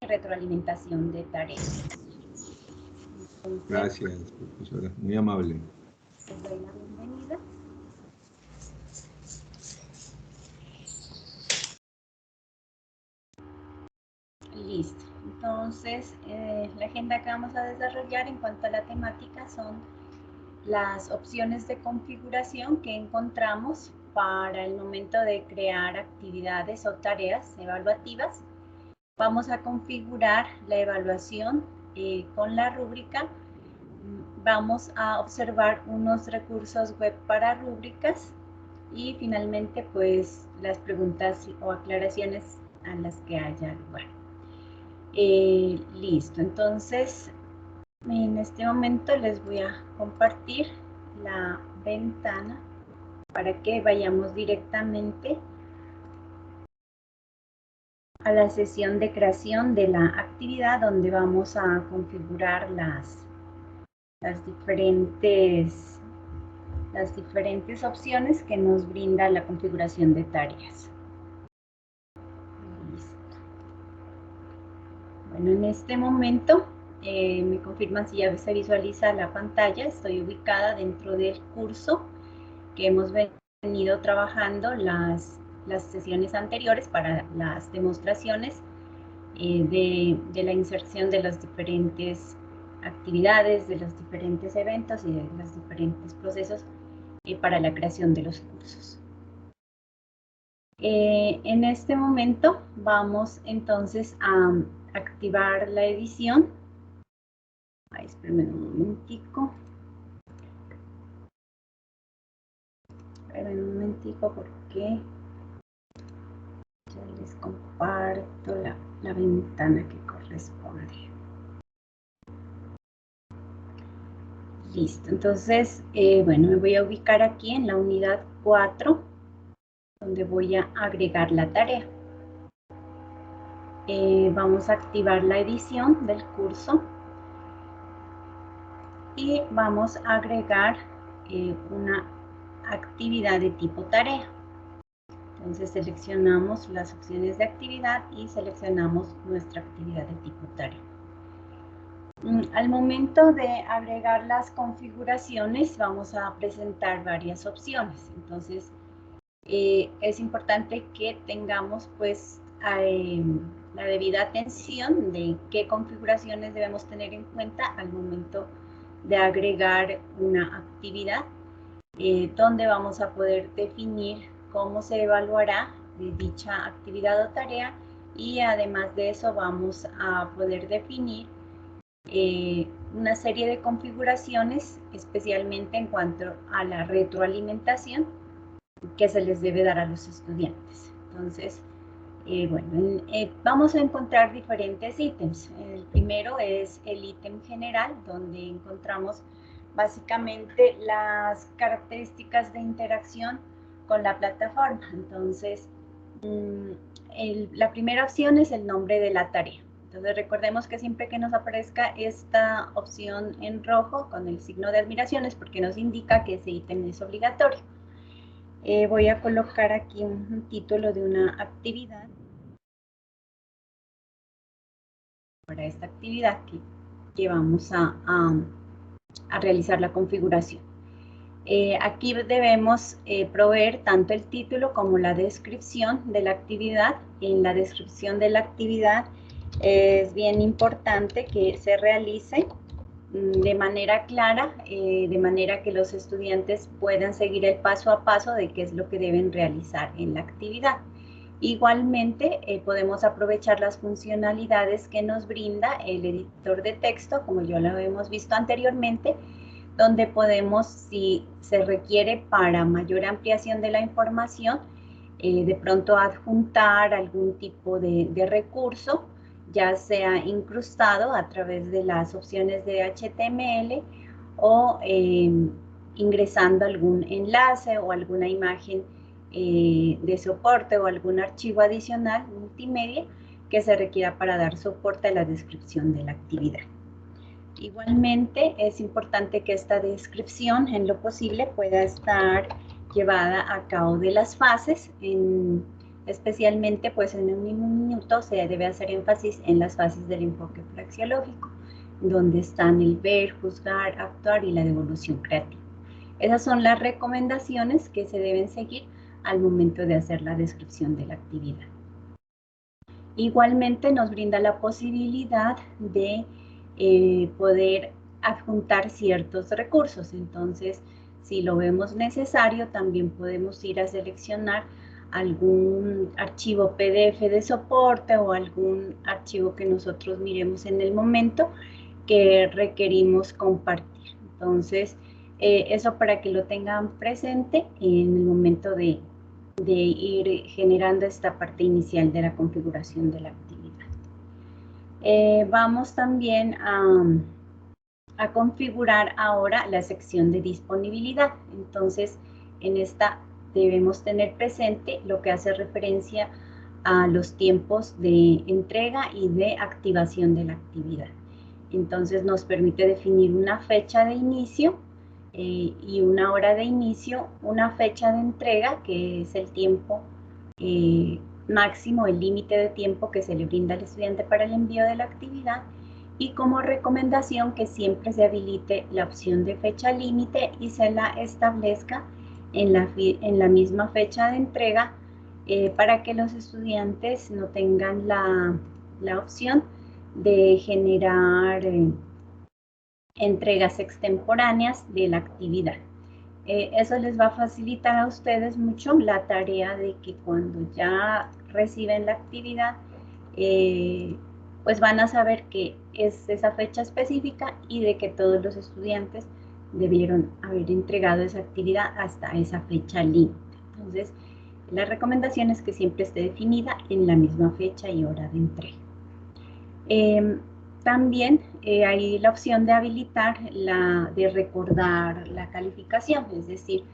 retroalimentación de tareas. Entonces, gracias, profesora, muy amable. les doy la bienvenida. Listo. Entonces, la agenda que vamos a desarrollar en cuanto a la temática son las opciones de configuración que encontramos para el momento de crear actividades o tareas evaluativas. Vamos a configurar la evaluación con la rúbrica. Vamos a observar unos recursos web para rúbricas y finalmente pues las preguntas o aclaraciones a las que haya lugar. Listo, entonces en este momento les voy a compartir la ventana para que vayamos directamente a la sesión de creación de la actividad donde vamos a configurar las diferentes opciones que nos brinda la configuración de tareas. Listo. Bueno, en este momento me confirman si ya se visualiza la pantalla. Estoy ubicada dentro del curso que hemos venido trabajando las sesiones anteriores para las demostraciones de la inserción de las diferentes actividades, de los diferentes eventos y de los diferentes procesos para la creación de los cursos. En este momento vamos entonces a activar la edición. Ay, espérenme un momentico. Espérenme un momentico porque ya les comparto la ventana que corresponde. Listo, entonces, bueno, me voy a ubicar aquí en la unidad 4, donde voy a agregar la tarea. Vamos a activar la edición del curso y vamos a agregar una actividad de tipo tarea. Entonces seleccionamos las opciones de actividad y seleccionamos nuestra actividad de tipo tarea. Al momento de agregar las configuraciones vamos a presentar varias opciones. Entonces es importante que tengamos pues la debida atención de qué configuraciones debemos tener en cuenta al momento de agregar una actividad, donde vamos a poder definir cómo se evaluará dicha actividad o tarea, y además de eso vamos a poder definir una serie de configuraciones, especialmente en cuanto a la retroalimentación que se les debe dar a los estudiantes. Entonces, bueno, vamos a encontrar diferentes ítems. El primero es el ítem general, donde encontramos básicamente las características de interacción con la plataforma. Entonces, la primera opción es el nombre de la tarea. Entonces, recordemos que siempre que nos aparezca esta opción en rojo con el signo de admiración es porque nos indica que ese ítem es obligatorio. Voy a colocar aquí un título de una actividad para esta actividad que vamos a realizar la configuración. Aquí debemos proveer tanto el título como la descripción de la actividad. En la descripción de la actividad es bien importante que se realice de manera clara, de manera que los estudiantes puedan seguir el paso a paso de qué es lo que deben realizar en la actividad. Igualmente, podemos aprovechar las funcionalidades que nos brinda el editor de texto, como ya lo hemos visto anteriormente, donde podemos, si se requiere para mayor ampliación de la información, de pronto adjuntar algún tipo de recurso, ya sea incrustado a través de las opciones de HTML o ingresando algún enlace o alguna imagen de soporte o algún archivo adicional multimedia que se requiera para dar soporte a la descripción de la actividad. Igualmente es importante que esta descripción en lo posible pueda estar llevada a cabo de las fases en Especialmente, pues en un mismo minuto se debe hacer énfasis en las fases del enfoque praxeológico, donde están el ver, juzgar, actuar y la devolución creativa. Esas son las recomendaciones que se deben seguir al momento de hacer la descripción de la actividad. Igualmente nos brinda la posibilidad de poder adjuntar ciertos recursos. Entonces, si lo vemos necesario, también podemos ir a seleccionar algún archivo PDF de soporte o algún archivo que nosotros miremos en el momento que requerimos compartir. Entonces, eso para que lo tengan presente en el momento de ir generando esta parte inicial de la configuración de la actividad. Vamos también a configurar ahora la sección de disponibilidad. Entonces, en esta debemos tener presente lo que hace referencia a los tiempos de entrega y de activación de la actividad. Entonces, nos permite definir una fecha de inicio y una hora de inicio, una fecha de entrega, que es el tiempo máximo, el límite de tiempo que se le brinda al estudiante para el envío de la actividad, y como recomendación que siempre se habilite la opción de fecha límite y se la establezca en la misma fecha de entrega para que los estudiantes no tengan la opción de generar entregas extemporáneas de la actividad. Eso les va a facilitar a ustedes mucho la tarea de que cuando ya reciben la actividad, pues van a saber que es esa fecha específica y de que todos los estudiantes debieron haber entregado esa actividad hasta esa fecha límite. Entonces, la recomendación es que siempre esté definida en la misma fecha y hora de entrega. También hay la opción de habilitar de recordar la calificación, es decir,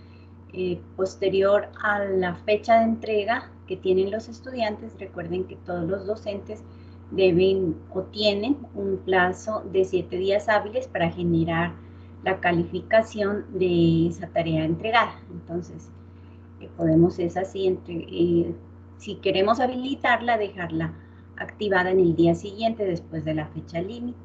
posterior a la fecha de entrega que tienen los estudiantes. Recuerden que todos los docentes deben o tienen un plazo de 7 días hábiles para generar la calificación de esa tarea entregada. Entonces, podemos, es así, si queremos habilitarla, dejarla activada en el día siguiente después de la fecha límite,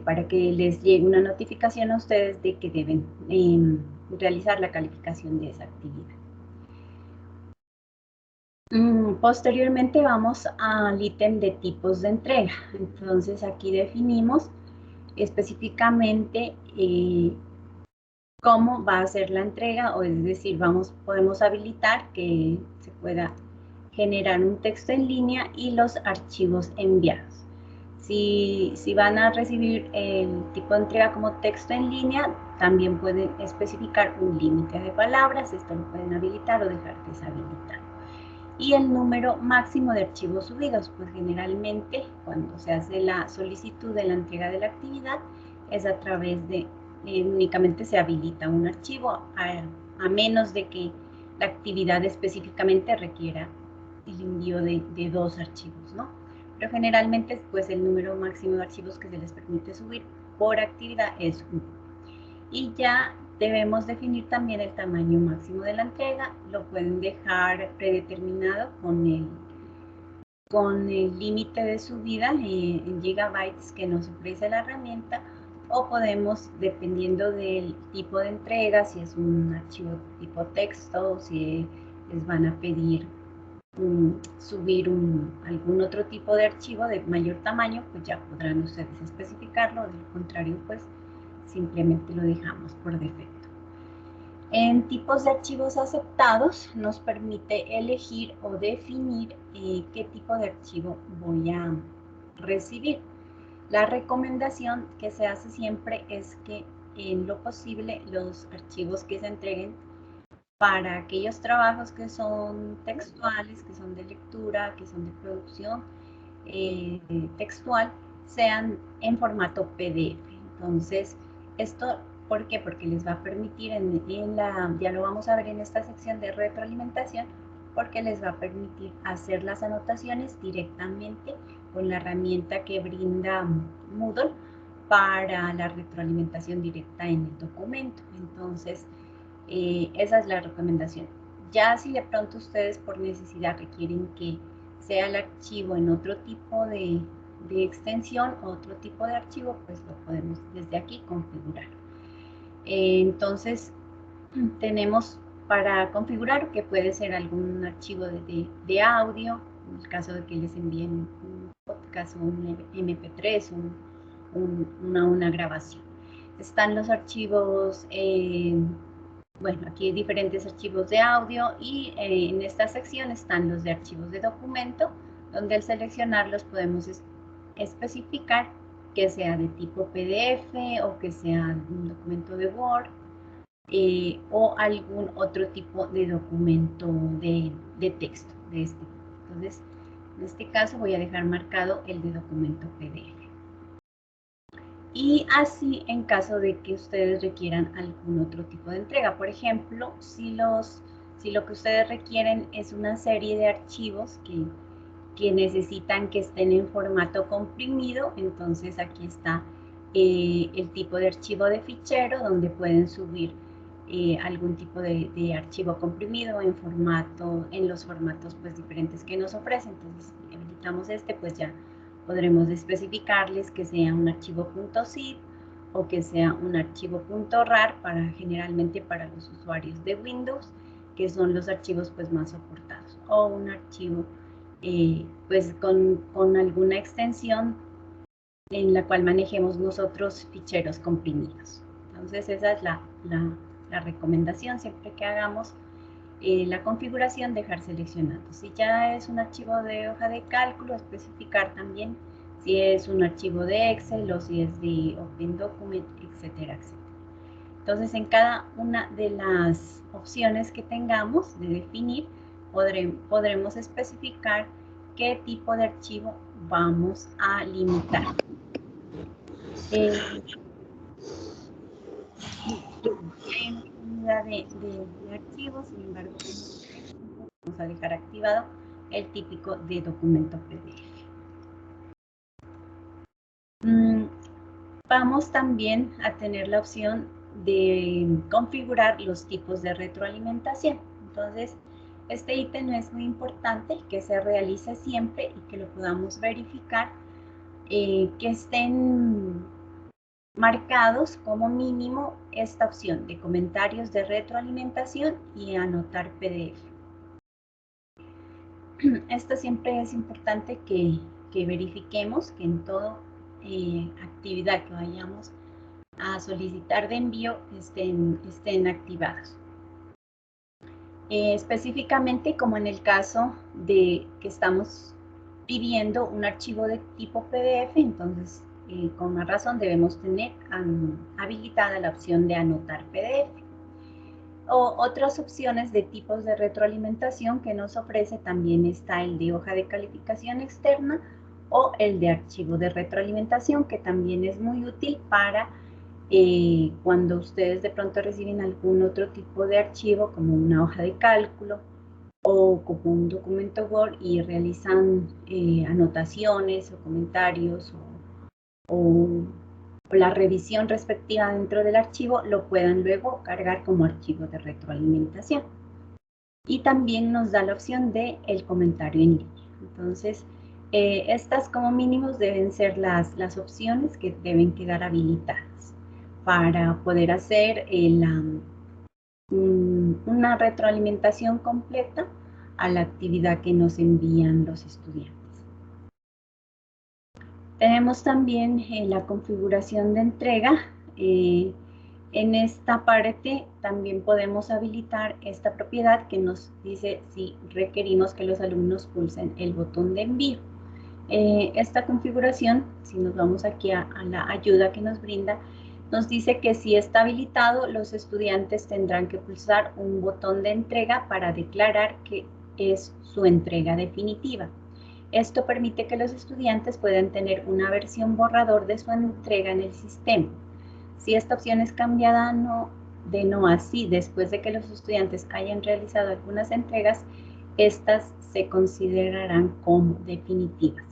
para que les llegue una notificación a ustedes de que deben realizar la calificación de esa actividad. Posteriormente vamos al ítem de tipos de entrega. Entonces aquí definimos específicamente cómo va a ser la entrega, o es decir, podemos habilitar que se pueda generar un texto en línea y los archivos enviados. Si van a recibir el tipo de entrega como texto en línea, también pueden especificar un límite de palabras. Esto lo pueden habilitar o dejar deshabilitado. Y el número máximo de archivos subidos, pues generalmente cuando se hace la solicitud de la entrega de la actividad es a través de, únicamente se habilita un archivo, a menos de que la actividad específicamente requiera el envío de 2 archivos, ¿no? Pero generalmente, pues el número máximo de archivos que se les permite subir por actividad es 1. Y ya debemos definir también el tamaño máximo de la entrega. Lo pueden dejar predeterminado con el límite de subida en gigabytes que nos ofrece la herramienta, o podemos, dependiendo del tipo de entrega, si es un archivo tipo texto o si les van a pedir subir algún otro tipo de archivo de mayor tamaño, pues ya podrán ustedes especificarlo. De lo contrario, pues simplemente lo dejamos por defecto. En tipos de archivos aceptados nos permite elegir o definir qué tipo de archivo voy a recibir. La recomendación que se hace siempre es que en lo posible los archivos que se entreguen para aquellos trabajos que son textuales, que son de lectura, que son de producción textual, sean en formato PDF. Entonces, esto, ¿por qué? Porque les va a permitir, ya lo vamos a ver en esta sección de retroalimentación, porque les va a permitir hacer las anotaciones directamente con la herramienta que brinda Moodle para la retroalimentación directa en el documento. Entonces, esa es la recomendación. Ya si de pronto ustedes por necesidad requieren que sea el archivo en otro tipo de extensión, otro tipo de archivo, pues lo podemos desde aquí configurar. Entonces, tenemos para configurar que puede ser algún archivo de audio, en el caso de que les envíen un podcast o un MP3, una grabación. Están los archivos, bueno, aquí hay diferentes archivos de audio y en esta sección están los de archivos de documento, donde al seleccionarlos podemos especificar que sea de tipo PDF o que sea un documento de Word o algún otro tipo de documento de texto de este tipo. Entonces, en este caso voy a dejar marcado el de documento PDF. Y así en caso de que ustedes requieran algún otro tipo de entrega. Por ejemplo, si lo que ustedes requieren es una serie de archivos que necesitan que estén en formato comprimido, entonces aquí está el tipo de archivo de fichero donde pueden subir algún tipo de archivo comprimido en los formatos pues diferentes que nos ofrecen. Entonces, si habilitamos este, pues ya podremos especificarles que sea un archivo .zip o que sea un archivo .rar generalmente para los usuarios de Windows, que son los archivos pues más soportados, o un archivo pues con alguna extensión en la cual manejemos nosotros ficheros comprimidos. Entonces esa es la recomendación siempre que hagamos la configuración, dejar seleccionado. Si ya es un archivo de hoja de cálculo, especificar también si es un archivo de Excel o si es de Open Document, etcétera, etcétera. Entonces en cada una de las opciones que tengamos de definir, podremos especificar qué tipo de archivo vamos a limitar. Hay una infinidad de archivos, sin embargo, vamos a dejar activado el típico de documento PDF. Vamos también a tener la opción de configurar los tipos de retroalimentación. Entonces, este ítem es muy importante que se realice siempre y que lo podamos verificar, que estén marcados como mínimo esta opción de comentarios de retroalimentación y anotar PDF. Esto siempre es importante que verifiquemos que en toda actividad que vayamos a solicitar de envío estén activados. Específicamente como en el caso de que estamos pidiendo un archivo de tipo PDF, entonces con más razón debemos tener habilitada la opción de anotar PDF. O otras opciones de tipos de retroalimentación que nos ofrece también está el de hoja de calificación externa o el de archivo de retroalimentación, que también es muy útil para cuando ustedes de pronto reciben algún otro tipo de archivo como una hoja de cálculo o como un documento Word y realizan anotaciones o comentarios o la revisión respectiva dentro del archivo, lo puedan luego cargar como archivo de retroalimentación. Y también nos da la opción de el comentario en línea. Entonces, estas como mínimos deben ser las opciones que deben quedar habilitadas para poder hacer una retroalimentación completa a la actividad que nos envían los estudiantes. Tenemos también la configuración de entrega. En esta parte también podemos habilitar esta propiedad que nos dice si requerimos que los alumnos pulsen el botón de envío. Esta configuración, si nos vamos aquí a la ayuda que nos brinda, nos dice que si está habilitado, los estudiantes tendrán que pulsar un botón de entrega para declarar que es su entrega definitiva. Esto permite que los estudiantes puedan tener una versión borrador de su entrega en el sistema. Si esta opción es cambiada de no a sí después de que los estudiantes hayan realizado algunas entregas, estas se considerarán como definitivas.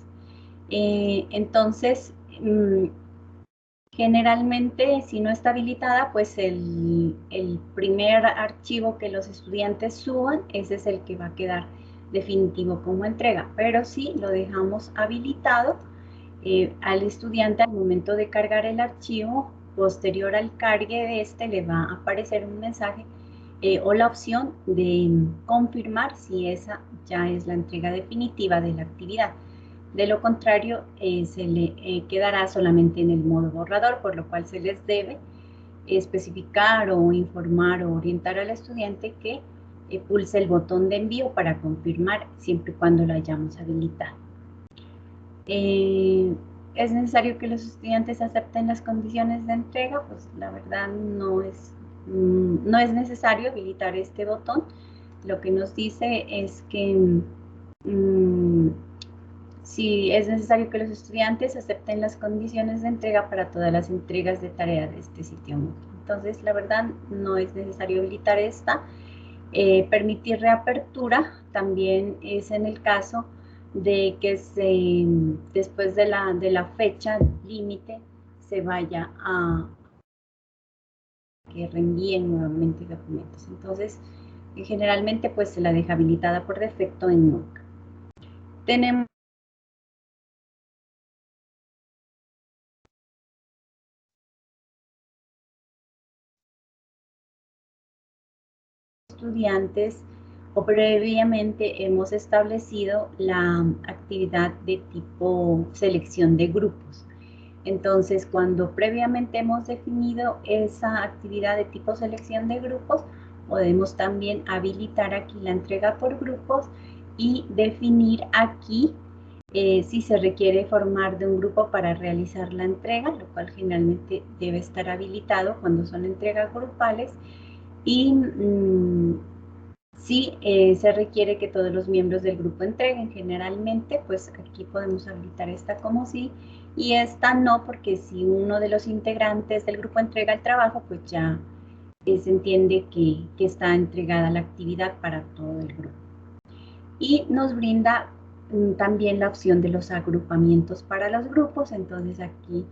Entonces, Generalmente, si no está habilitada, pues el primer archivo que los estudiantes suban, ese es el que va a quedar definitivo como entrega. Pero si lo dejamos habilitado, al estudiante al momento de cargar el archivo, posterior al cargue de este, le va a aparecer un mensaje o la opción de confirmar si esa ya es la entrega definitiva de la actividad. De lo contrario, se le quedará solamente en el modo borrador, por lo cual se les debe especificar o informar o orientar al estudiante que pulse el botón de envío para confirmar siempre y cuando lo hayamos habilitado. ¿Es necesario que los estudiantes acepten las condiciones de entrega? Pues la verdad no es necesario habilitar este botón. Lo que nos dice es que si es necesario que los estudiantes acepten las condiciones de entrega para todas las entregas de tareas de este sitio Moodle. Entonces, la verdad, no es necesario habilitar esta. Permitir reapertura también es en el caso de que después de la fecha límite se vaya a que reenvíen nuevamente documentos. Entonces, generalmente pues se la deja habilitada por defecto en nunca. Tenemos estudiantes o previamente hemos establecido la actividad de tipo selección de grupos. Entonces, cuando previamente hemos definido esa actividad de tipo selección de grupos, podemos también habilitar aquí la entrega por grupos y definir aquí si se requiere formar de un grupo para realizar la entrega, lo cual generalmente debe estar habilitado cuando son entregas grupales. Y si se requiere que todos los miembros del grupo entreguen, generalmente, pues aquí podemos habilitar esta como sí, y esta no, porque si uno de los integrantes del grupo entrega el trabajo, pues ya se entiende que está entregada la actividad para todo el grupo. Y nos brinda también la opción de los agrupamientos para los grupos. Entonces aquí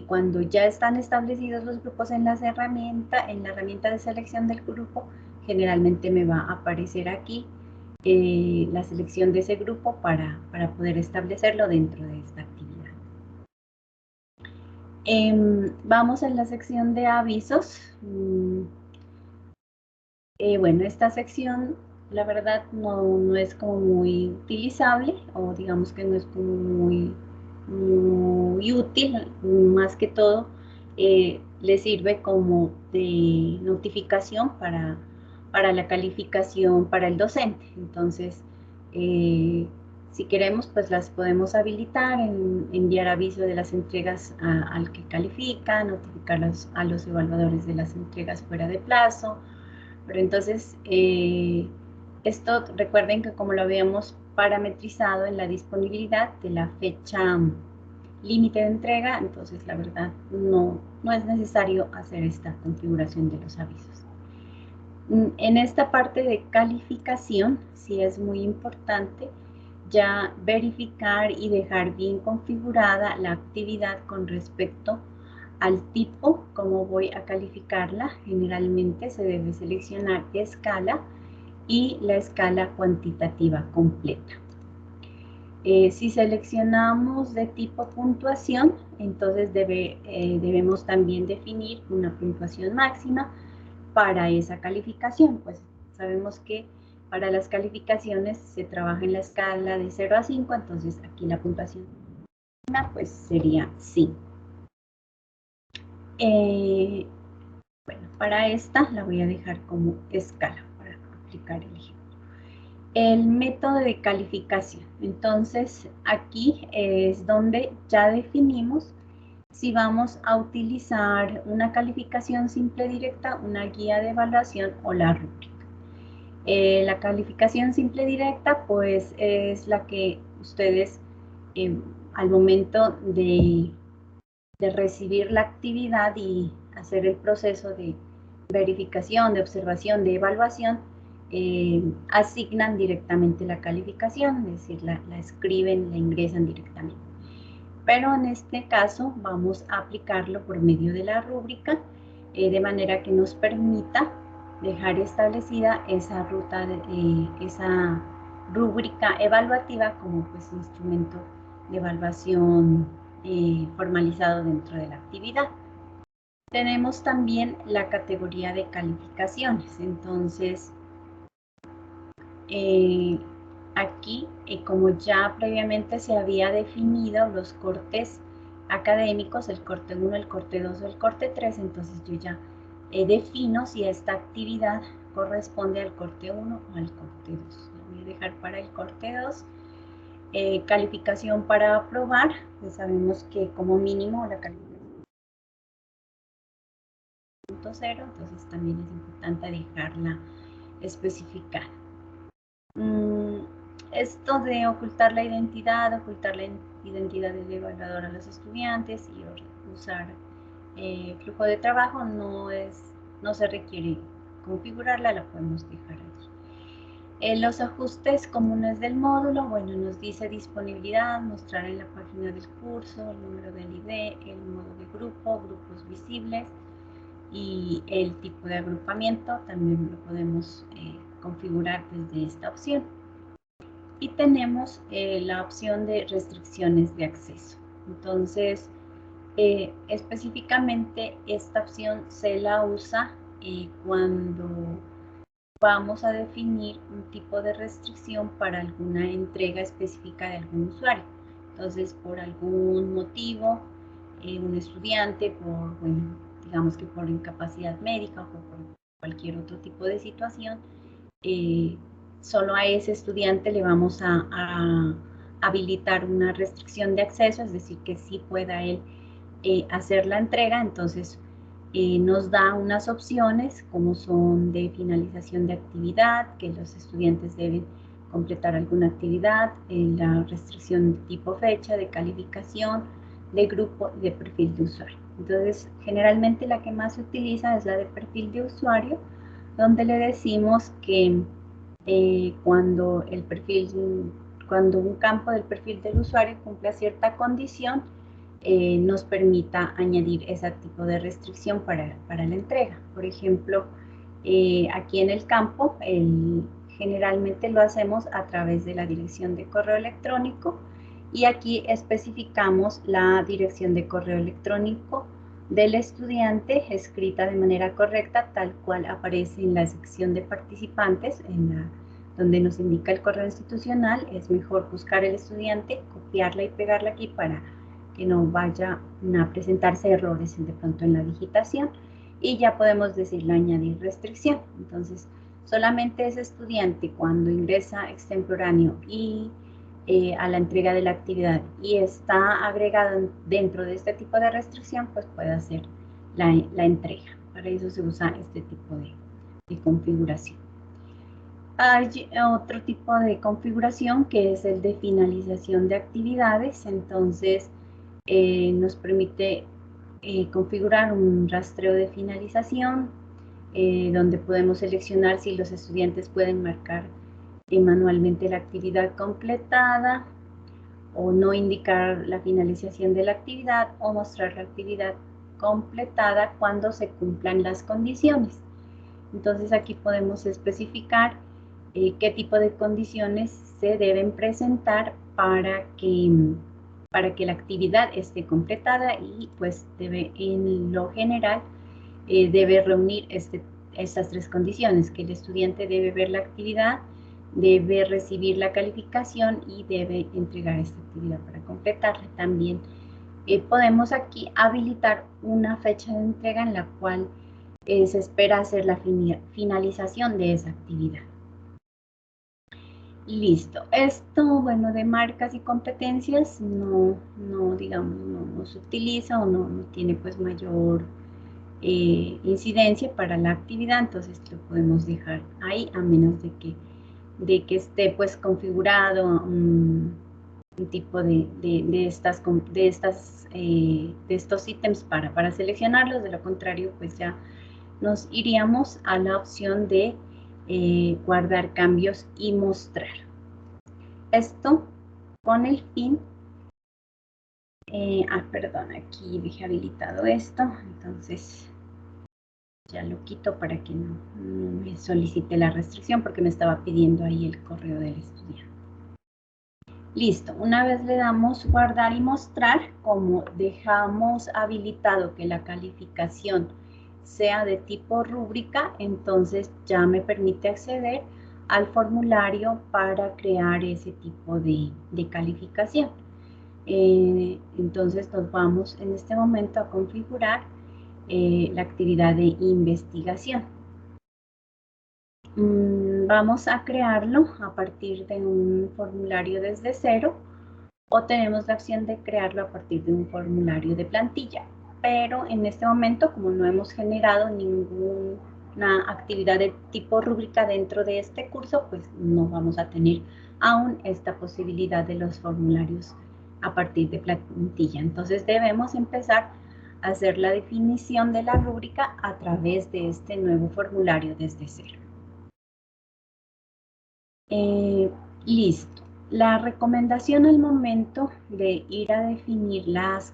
cuando ya están establecidos los grupos en la herramienta de selección del grupo, generalmente me va a aparecer aquí la selección de ese grupo para poder establecerlo dentro de esta actividad. Vamos a la sección de avisos. Bueno, esta sección la verdad no es como muy utilizable, o digamos que no es como muy útil. Más que todo le sirve como de notificación para la calificación para el docente. Entonces, si queremos, pues las podemos habilitar, enviar aviso de las entregas al que califica, notificar a los evaluadores de las entregas fuera de plazo. Pero entonces, esto recuerden que como lo habíamos parametrizado en la disponibilidad de la fecha límite de entrega, entonces la verdad no es necesario hacer esta configuración de los avisos. En esta parte de calificación, sí es muy importante ya verificar y dejar bien configurada la actividad con respecto al tipo, cómo voy a calificarla. Generalmente se debe seleccionar escala y la escala cuantitativa completa. Si seleccionamos de tipo puntuación, entonces debemos también definir una puntuación máxima para esa calificación. Pues sabemos que para las calificaciones se trabaja en la escala de 0 a 5, entonces aquí la puntuación pues sería 5. Bueno, para esta la voy a dejar como escala para aplicar el ejemplo. El método de calificación. Entonces, aquí es donde ya definimos si vamos a utilizar una calificación simple directa, una guía de evaluación o la rúbrica. La calificación simple directa, pues, es la que ustedes al momento de recibir la actividad y hacer el proceso de verificación, de observación, de evaluación, asignan directamente la calificación, es decir, la escriben, la ingresan directamente. pero en este caso vamos a aplicarlo por medio de la rúbrica, de manera que nos permita dejar establecida esa ruta, esa rúbrica evaluativa como pues instrumento de evaluación formalizado dentro de la actividad. Tenemos también la categoría de calificaciones. Entonces, aquí, como ya previamente se había definido los cortes académicos, el corte 1, el corte 2 o el corte 3, entonces yo ya defino si esta actividad corresponde al corte 1 o al corte 2. Lo voy a dejar para el corte 2. Calificación para aprobar, pues sabemos que como mínimo la calificación 0, entonces también es importante dejarla especificada. Esto de ocultar la identidad del evaluador a los estudiantes y usar flujo de trabajo no se requiere configurarla, la podemos dejar allí. Los ajustes comunes del módulo, bueno, nos dice disponibilidad, mostrar en la página del curso, el número del ID, el modo de grupo, grupos visibles y el tipo de agrupamiento, también lo podemos configurar desde esta opción. Y tenemos la opción de restricciones de acceso. Entonces, específicamente esta opción se la usa cuando vamos a definir un tipo de restricción para alguna entrega específica de algún usuario. Entonces, por algún motivo, un estudiante, bueno, digamos que por incapacidad médica o por cualquier otro tipo de situación, solo a ese estudiante le vamos a habilitar una restricción de acceso, es decir, que sí pueda él hacer la entrega. Entonces nos da unas opciones como son de finalización de actividad, que los estudiantes deben completar alguna actividad, la restricción de tipo fecha, de calificación, de grupo y de perfil de usuario. Entonces, generalmente la que más se utiliza es la de perfil de usuario, donde le decimos que cuando un campo del perfil del usuario cumpla cierta condición, nos permita añadir ese tipo de restricción para la entrega. Por ejemplo, aquí en el campo, generalmente lo hacemos a través de la dirección de correo electrónico, y aquí especificamos la dirección de correo electrónico del estudiante escrita de manera correcta, tal cual aparece en la sección de participantes, donde nos indica el correo institucional. Es mejor buscar el estudiante, copiarla y pegarla aquí para que no vaya a presentarse errores de pronto en la digitación, y ya podemos decirle añadir restricción. Entonces, solamente ese estudiante cuando ingresa extemporáneo y a la entrega de la actividad y está agregado dentro de este tipo de restricción, pues puede hacer la entrega. Para eso se usa este tipo de configuración. Hay otro tipo de configuración que es el de finalización de actividades. Entonces nos permite configurar un rastreo de finalización, donde podemos seleccionar si los estudiantes pueden marcar manualmente la actividad completada, o no indicar la finalización de la actividad, o mostrar la actividad completada cuando se cumplan las condiciones. Entonces aquí podemos especificar qué tipo de condiciones se deben presentar para que la actividad esté completada, y pues en lo general debe reunir estas tres condiciones: que el estudiante debe ver la actividad, debe recibir la calificación y debe entregar esta actividad para completarla. También podemos aquí habilitar una fecha de entrega en la cual se espera hacer la finalización de esa actividad. Listo. Esto, bueno, de marcas y competencias digamos, no se utiliza, o no tiene pues mayor incidencia para la actividad, entonces lo podemos dejar ahí, a menos de que esté pues configurado un tipo de estos ítems para seleccionarlos. De lo contrario, pues ya nos iríamos a la opción de guardar cambios y mostrar. Esto con el fin Perdón, aquí dejé habilitado esto, entonces ya lo quito para que no me solicite la restricción porque me estaba pidiendo ahí el correo del estudiante. Listo, una vez le damos guardar y mostrar, como dejamos habilitado que la calificación sea de tipo rúbrica, entonces ya me permite acceder al formulario para crear ese tipo de calificación. Entonces nos vamos en este momento a configurar la actividad de investigación. Vamos a crearlo a partir de un formulario desde cero o tenemos la opción de crearlo a partir de un formulario de plantilla. Pero en este momento, como no hemos generado ninguna actividad de tipo rúbrica dentro de este curso, pues no vamos a tener aún esta posibilidad de los formularios a partir de plantilla. Entonces debemos empezar a hacer la definición de la rúbrica a través de este nuevo formulario desde cero. Listo. La recomendación al momento de ir a definir las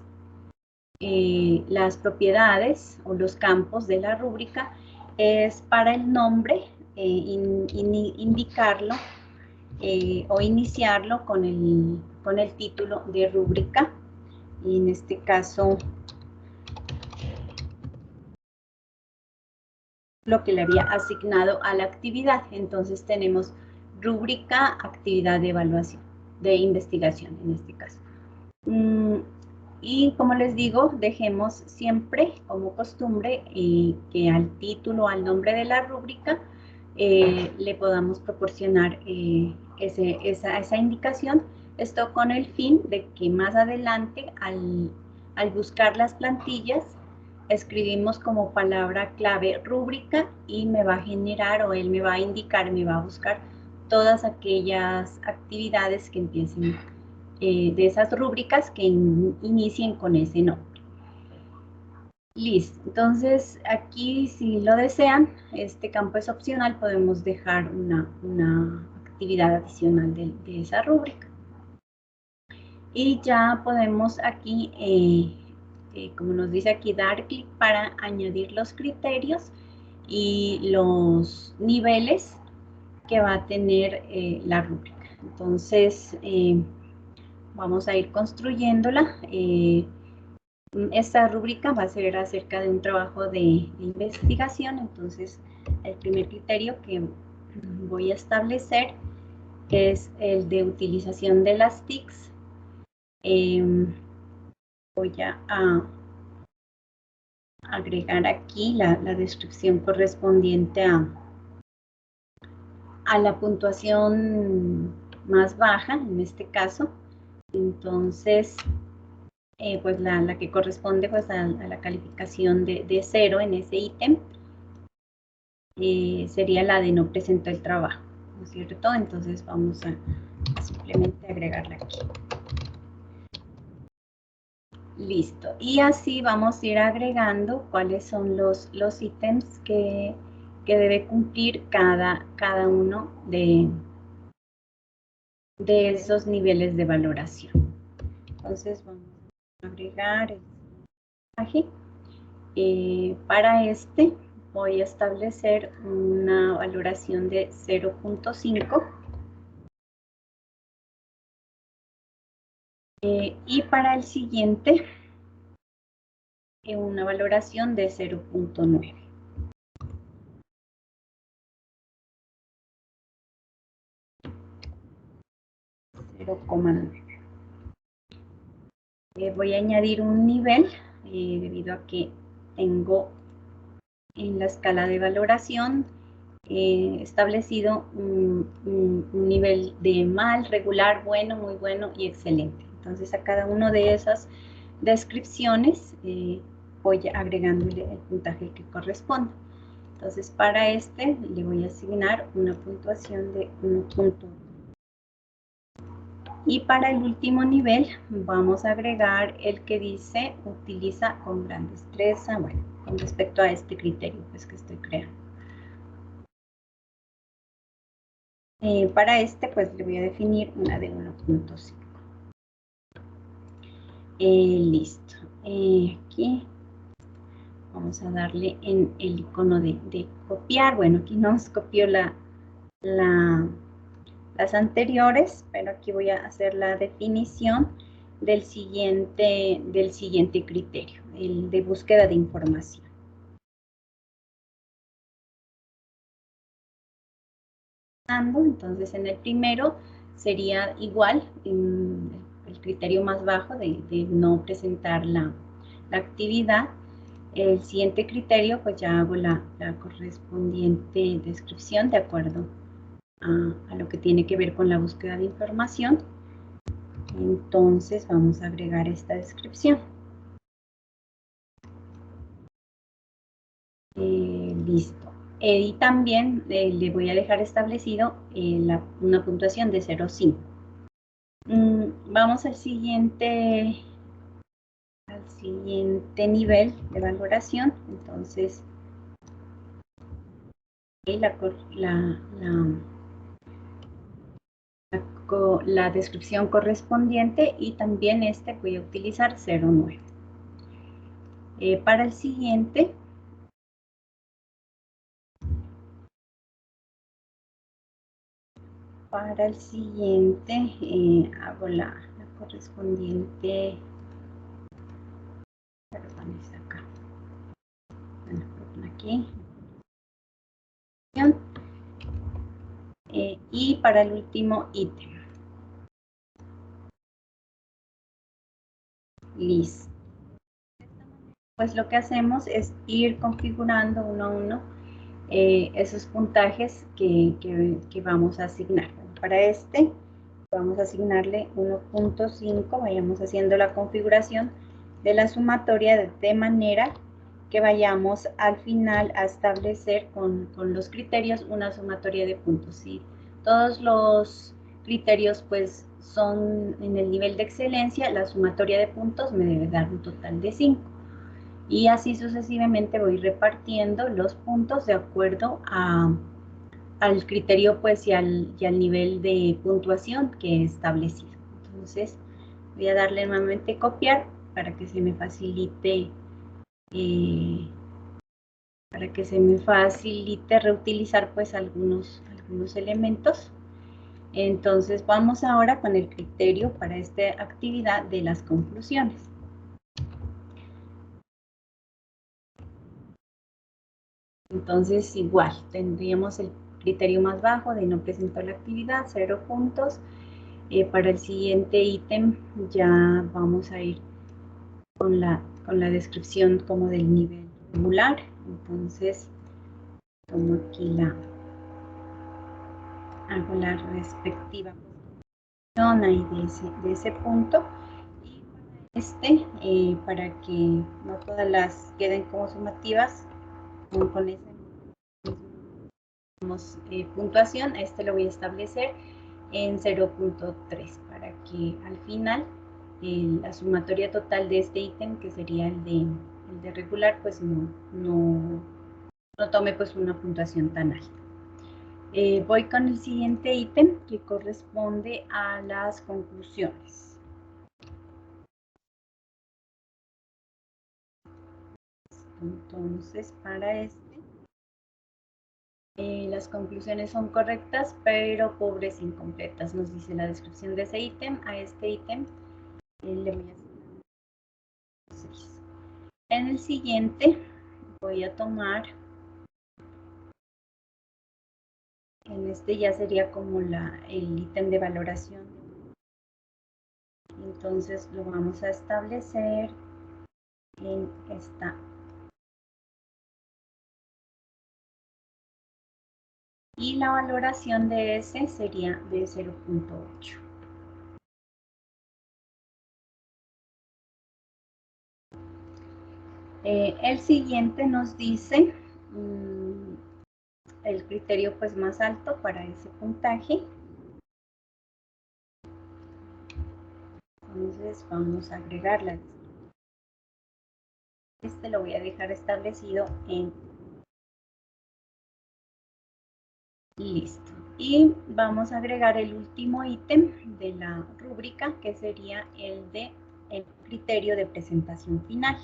propiedades o los campos de la rúbrica es para el nombre indicarlo o iniciarlo con el título de rúbrica, y en este caso lo que le había asignado a la actividad. Entonces tenemos rúbrica, actividad de evaluación, de investigación en este caso. Y como les digo, dejemos siempre como costumbre que al título, al nombre de la rúbrica, le podamos proporcionar esa indicación. Esto con el fin de que más adelante, al buscar las plantillas, escribimos como palabra clave rúbrica y me va a generar, o él me va a indicar, me va a buscar todas aquellas actividades que empiecen de esas rúbricas que inicien con ese nombre. Listo, entonces aquí si lo desean, este campo es opcional, podemos dejar una actividad adicional de esa rúbrica. Y ya podemos aquí, como nos dice aquí, dar clic para añadir los criterios y los niveles que va a tener la rúbrica. Entonces, vamos a ir construyéndola. Esta rúbrica va a ser acerca de un trabajo de investigación, entonces el primer criterio que voy a establecer es el de utilización de las TICs. Voy a agregar aquí la descripción correspondiente a la puntuación más baja, en este caso. Entonces, pues la que corresponde pues a la calificación de 0 en ese ítem sería la de no presentó el trabajo, ¿no es cierto? Entonces vamos a simplemente agregarla aquí. Listo. Y así vamos a ir agregando cuáles son los ítems que debe cumplir cada uno de esos niveles de valoración. Entonces vamos a agregar el mensaje. Para este voy a establecer una valoración de 0.5. Y para el siguiente, una valoración de 0.9. Voy a añadir un nivel debido a que tengo en la escala de valoración establecido un nivel de mal, regular, bueno, muy bueno y excelente. Entonces a cada una de esas descripciones voy agregándole el puntaje que corresponde. Entonces para este le voy a asignar una puntuación de 1.1. Y para el último nivel vamos a agregar el que dice utiliza con gran destreza, bueno, con respecto a este criterio pues, que estoy creando. Para este pues le voy a definir una de 1.5. Listo. Aquí vamos a darle en el icono de copiar. Bueno, aquí nos copió las anteriores, pero aquí voy a hacer la definición del siguiente criterio, el de búsqueda de información. Entonces, en el primero sería igual, el criterio más bajo de no presentar la actividad. El siguiente criterio, pues ya hago la correspondiente descripción de acuerdo a lo que tiene que ver con la búsqueda de información. Entonces vamos a agregar esta descripción. Listo. Y también le voy a dejar establecido una puntuación de 0 a 5. Vamos al siguiente nivel de valoración. Entonces, la descripción correspondiente, y también voy a utilizar 0,9. Para el siguiente, hago la correspondiente, perdón, está acá, bueno, aquí, y para el último ítem. Listo. Pues lo que hacemos es ir configurando uno a uno esos puntajes que vamos a asignar. Para vamos a asignarle 1.5, vayamos haciendo la configuración de la sumatoria de manera que vayamos al final a establecer con los criterios una sumatoria de puntos. Si todos los criterios pues son en el nivel de excelencia, la sumatoria de puntos me debe dar un total de 5. Y así sucesivamente voy repartiendo los puntos de acuerdo al criterio pues y al nivel de puntuación que he establecido. Entonces voy a darle nuevamente copiar para que se me facilite reutilizar pues algunos elementos. Entonces vamos ahora con el criterio para esta actividad de las conclusiones. Entonces igual, tendríamos el criterio más bajo de no presentar la actividad, 0 puntos. Para el siguiente ítem ya vamos a ir con la descripción como del nivel regular. Entonces tomo aquí hago la respectiva ahí de ese punto, y para que no todas las queden como sumativas con esa puntuación, lo voy a establecer en 0.3 para que al final la sumatoria total de este ítem, que sería el de regular, pues no tome pues una puntuación tan alta. Voy con el siguiente ítem que corresponde a las conclusiones. Entonces, para las conclusiones son correctas, pero pobres incompletas, nos dice la descripción de ese ítem. A este ítem le voy a hacer 6. En el siguiente voy a tomar, ya sería como el ítem de valoración. Entonces lo vamos a establecer en esta. Y la valoración de ese sería de 0.8. El siguiente nos dice el criterio pues más alto para ese puntaje. Entonces vamos a agregarla. Lo voy a dejar establecido en listo. Y vamos a agregar el último ítem de la rúbrica, que sería el de el criterio de presentación final.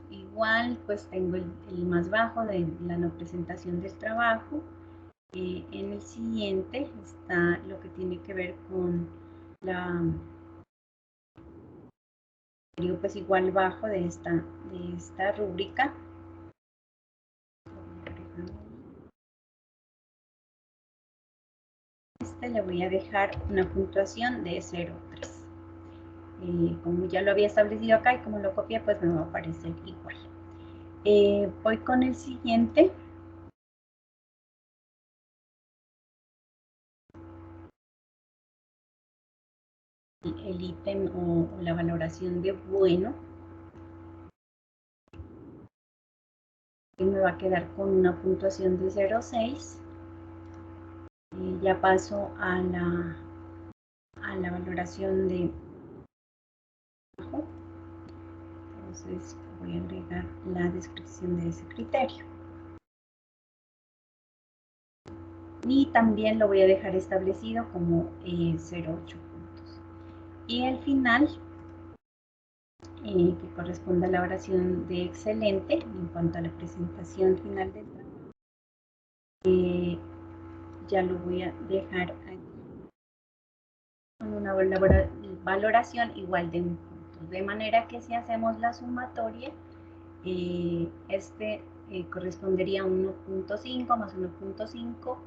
Igual, pues tengo el más bajo de la no presentación del trabajo. En el siguiente está lo que tiene que ver con la, pues igual bajo de esta rúbrica. Le voy a dejar una puntuación de 0,3. Como ya lo había establecido acá y como lo copié, pues me va a aparecer igual. Voy con el siguiente. El ítem o la valoración de bueno. Y me va a quedar con una puntuación de 0,6. Ya paso a la valoración de trabajo. Entonces voy a agregar la descripción de ese criterio. Y también lo voy a dejar establecido como 0,8 puntos. Y al final, que corresponde a la oración de excelente, en cuanto a la presentación final del trabajo, ya lo voy a dejar aquí con una valoración igual de 1 punto. De manera que si hacemos la sumatoria, correspondería a 1.5 más 1.5,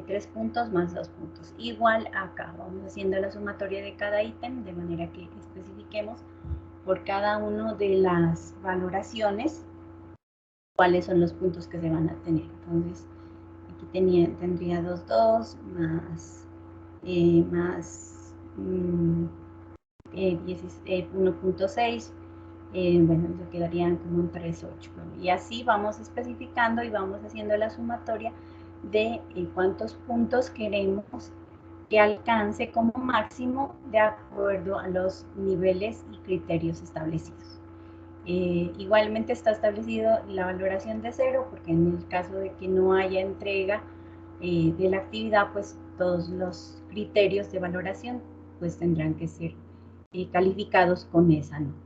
3 puntos más 2 puntos. Igual acá, vamos haciendo la sumatoria de cada ítem, de manera que especifiquemos por cada una de las valoraciones cuáles son los puntos que se van a tener. Entonces, aquí tendría 2,2 más 1.6, bueno, eso quedarían como en 3,8. Y así vamos especificando y vamos haciendo la sumatoria de cuántos puntos queremos que alcance como máximo de acuerdo a los niveles y criterios establecidos. Igualmente está establecido la valoración de 0, porque en el caso de que no haya entrega de la actividad, pues todos los criterios de valoración pues tendrán que ser calificados con esa nota.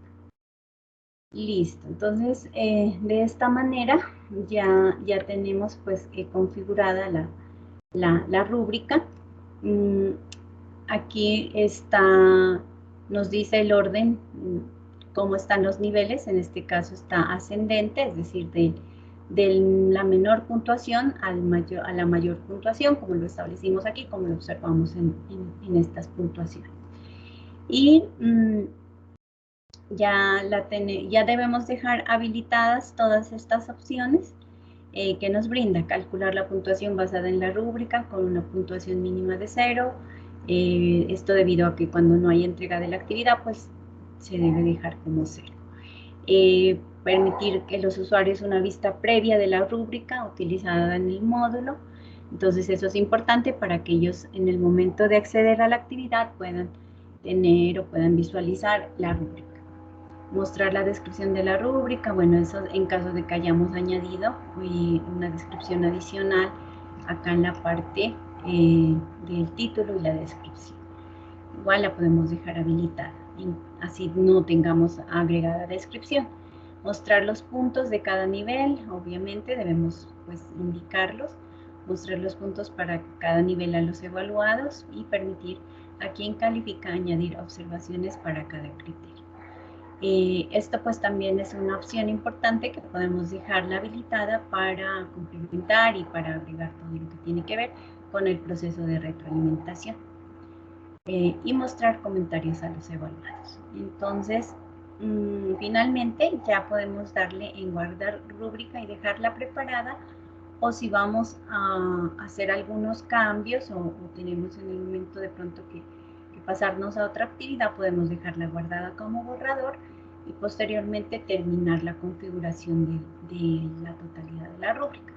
Listo, entonces de esta manera ya tenemos pues configurada la rúbrica. Aquí nos dice el orden, cómo están los niveles. En este caso está ascendente, es decir, de la menor puntuación a la mayor puntuación, como lo establecimos aquí, como lo observamos en estas puntuaciones. Y ya debemos dejar habilitadas todas estas opciones que nos brinda calcular la puntuación basada en la rúbrica con una puntuación mínima de 0. Esto debido a que cuando no hay entrega de la actividad, pues se debe dejar como 0. Permitir que los usuarios una vista previa de la rúbrica utilizada en el módulo. Entonces eso es importante para que ellos en el momento de acceder a la actividad puedan tener o puedan visualizar la rúbrica. Mostrar la descripción de la rúbrica, bueno, eso en caso de que hayamos añadido una descripción adicional acá en la parte del título y la descripción. Igual la podemos dejar habilitada, así no tengamos agregada descripción. Mostrar los puntos de cada nivel, obviamente debemos pues indicarlos. Mostrar los puntos para cada nivel a los evaluados y permitir a quien califica añadir observaciones para cada criterio. Esto pues también es una opción importante que podemos dejarla habilitada para complementar y para agregar todo lo que tiene que ver con el proceso de retroalimentación. Y mostrar comentarios a los evaluados. Entonces, finalmente ya podemos darle en guardar rúbrica y dejarla preparada, o si vamos a hacer algunos cambios o tenemos en el momento de pronto que pasarnos a otra actividad, podemos dejarla guardada como borrador y posteriormente terminar la configuración de la totalidad de la rúbrica.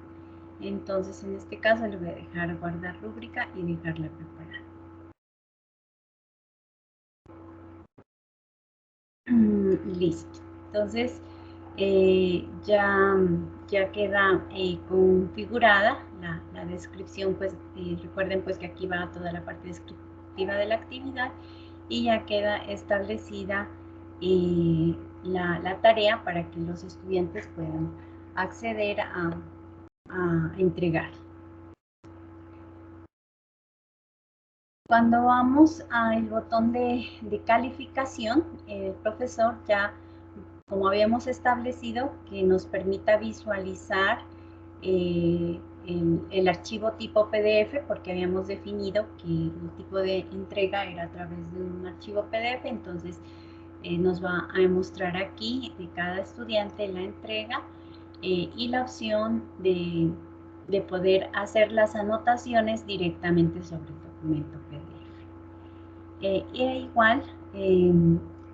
Entonces, en este caso le voy a dejar guardar rúbrica y dejarla preparada. Listo. Entonces, ya queda configurada la la descripción, pues recuerden pues que aquí va toda la parte descriptiva de la actividad y ya queda establecida la tarea para que los estudiantes puedan acceder a entregar. Cuando vamos al botón de calificación, el profesor ya, como habíamos establecido, que nos permita visualizar el archivo tipo PDF, porque habíamos definido que el tipo de entrega era a través de un archivo PDF, entonces nos va a mostrar aquí de cada estudiante la entrega y la opción de poder hacer las anotaciones directamente sobre el documento PDF. Y igual,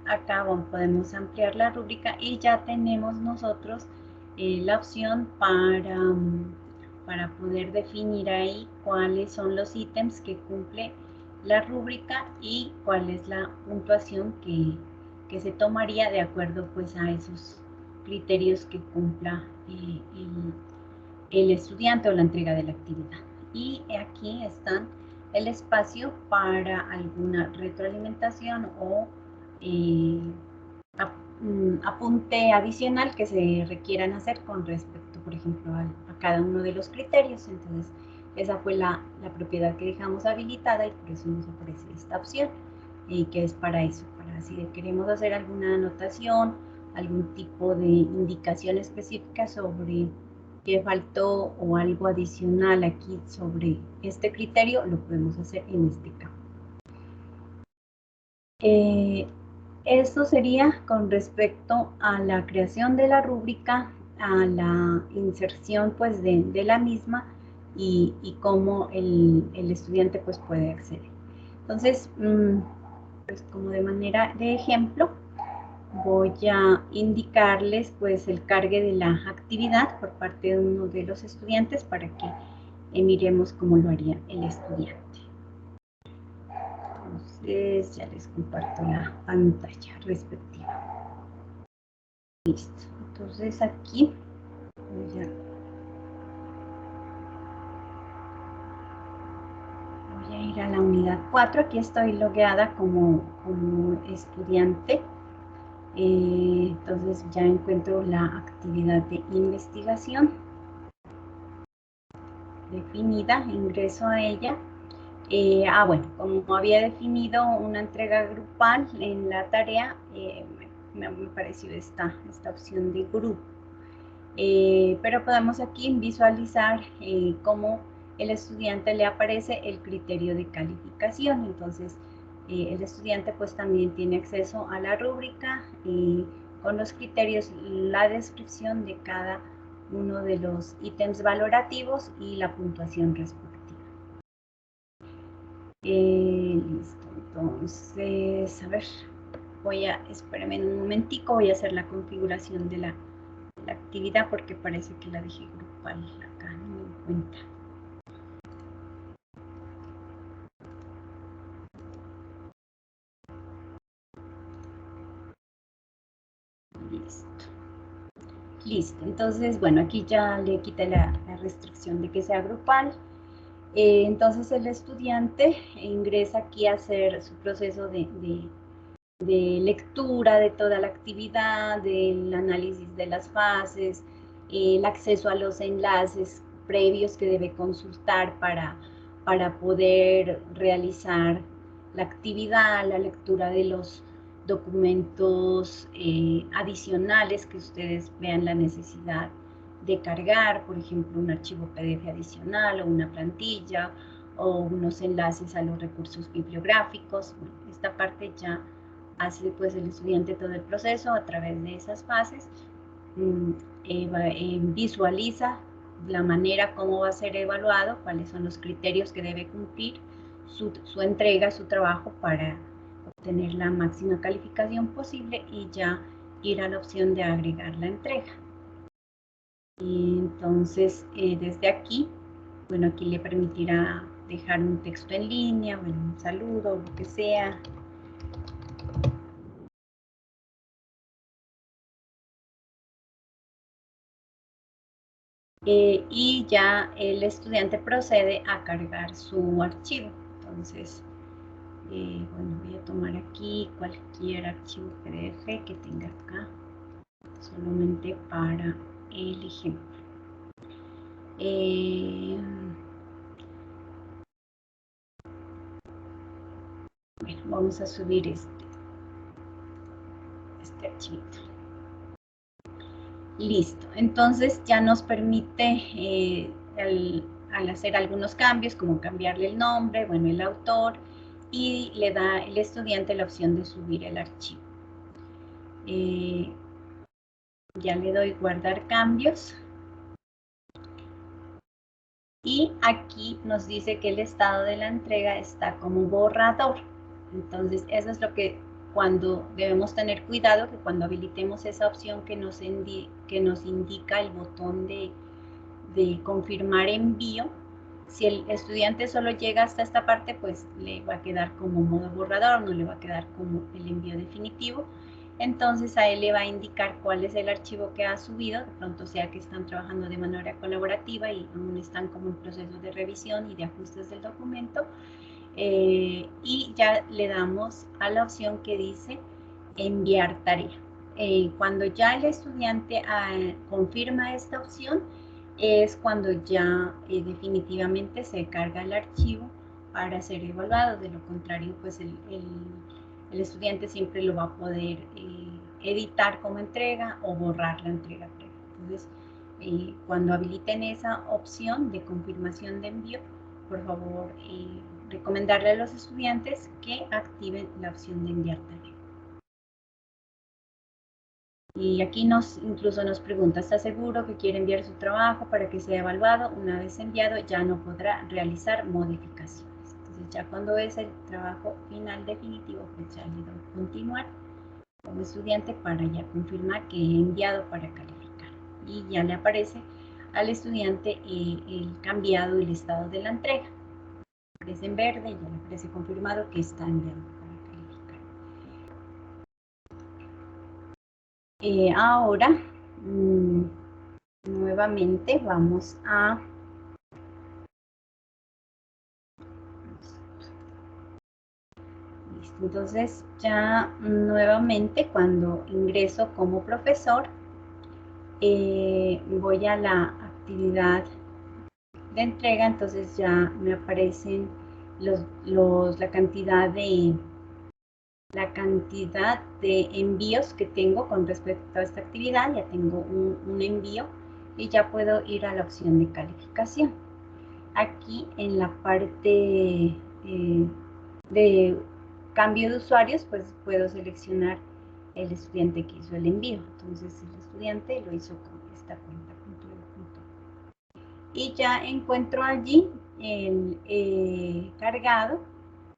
acá podemos ampliar la rúbrica y ya tenemos nosotros la opción para poder definir ahí cuáles son los ítems que cumple la rúbrica y cuál es la puntuación que se tomaría de acuerdo pues a esos criterios que cumpla el estudiante o la entrega de la actividad. Y aquí están el espacio para alguna retroalimentación o apunte adicional que se requieran hacer con respecto, por ejemplo, a cada uno de los criterios. Entonces, esa fue la propiedad que dejamos habilitada y por eso nos aparece esta opción, que es para eso, para si queremos hacer alguna anotación, algún tipo de indicación específica sobre qué faltó o algo adicional aquí sobre este criterio, lo podemos hacer en este campo. Esto sería con respecto a la creación de la rúbrica, a la inserción pues de la misma y cómo el estudiante pues puede acceder. Entonces, pues como de manera de ejemplo, voy a indicarles pues el cargue de la actividad por parte de uno de los estudiantes para que miremos cómo lo haría el estudiante. Entonces ya les comparto la pantalla respectiva. Listo. Entonces aquí voy a ir a la unidad 4. Aquí estoy logueada como estudiante. Entonces ya encuentro la actividad de investigación definida, ingreso a ella. Bueno, como había definido una entrega grupal en la tarea, me pareció esta opción de grupo. Pero podemos aquí visualizar cómo el estudiante le aparece el criterio de calificación. Entonces, el estudiante pues también tiene acceso a la rúbrica con los criterios, la descripción de cada uno de los ítems valorativos y la puntuación respectiva. Listo, entonces, a ver, espérame un momentico, voy a hacer la configuración de la actividad porque parece que la dejé grupal acá, no me doy cuenta. Listo, entonces, bueno, aquí ya le quité la restricción de que sea grupal. Entonces el estudiante ingresa aquí a hacer su proceso de lectura de toda la actividad, del análisis de las fases, el acceso a los enlaces previos que debe consultar para poder realizar la actividad, la lectura de los documentos adicionales que ustedes vean la necesidad de cargar, por ejemplo, un archivo PDF adicional o una plantilla o unos enlaces a los recursos bibliográficos. Bueno, esta parte ya hace pues el estudiante todo el proceso a través de esas fases, visualiza la manera como va a ser evaluado, cuáles son los criterios que debe cumplir su entrega, su trabajo para obtener la máxima calificación posible y ya ir a la opción de agregar la entrega. Y entonces desde aquí, bueno, aquí le permitirá dejar un texto en línea, bueno, un saludo, lo que sea. y ya el estudiante procede a cargar su archivo. Entonces, bueno, voy a tomar aquí cualquier archivo PDF que tenga acá, solamente para el ejemplo. Bueno, vamos a subir este archivito. Listo, entonces ya nos permite, al hacer algunos cambios, como cambiarle el nombre, bueno, el autor, y le da el estudiante la opción de subir el archivo. Ya le doy guardar cambios. Y aquí nos dice que el estado de la entrega está como borrador. Entonces, eso es lo que cuando debemos tener cuidado, que cuando habilitemos esa opción que nos indica el botón de confirmar envío, si el estudiante solo llega hasta esta parte, pues le va a quedar como modo borrador, no le va a quedar como el envío definitivo. Entonces a él le va a indicar cuál es el archivo que ha subido, de pronto sea que están trabajando de manera colaborativa y aún están como en proceso de revisión y de ajustes del documento. Y ya le damos a la opción que dice enviar tarea. Cuando ya el estudiante confirma esta opción, es cuando ya definitivamente se carga el archivo para ser evaluado. De lo contrario, pues el estudiante siempre lo va a poder editar como entrega o borrar la entrega previa. Entonces, cuando habiliten esa opción de confirmación de envío, por favor, recomendarle a los estudiantes que activen la opción de enviar tarea. Y aquí incluso nos pregunta, ¿está seguro que quiere enviar su trabajo para que sea evaluado? Una vez enviado, ya no podrá realizar modificaciones. Entonces, ya cuando es el trabajo final definitivo, pues ya le doy continuar como estudiante para ya confirmar que he enviado para calificar. Y ya le aparece al estudiante el cambiado el estado de la entrega. Aparece en verde, ya le aparece confirmado que está enviado para calificar. Ahora, nuevamente vamos a listo. Entonces ya nuevamente cuando ingreso como profesor, voy a la actividad de entrega, entonces ya me aparecen la cantidad de envíos que tengo con respecto a esta actividad. Ya tengo un envío y ya puedo ir a la opción de calificación. Aquí en la parte de cambio de usuarios, pues puedo seleccionar el estudiante que hizo el envío. Entonces el estudiante lo hizo con esta cuenta. Y ya encuentro allí cargado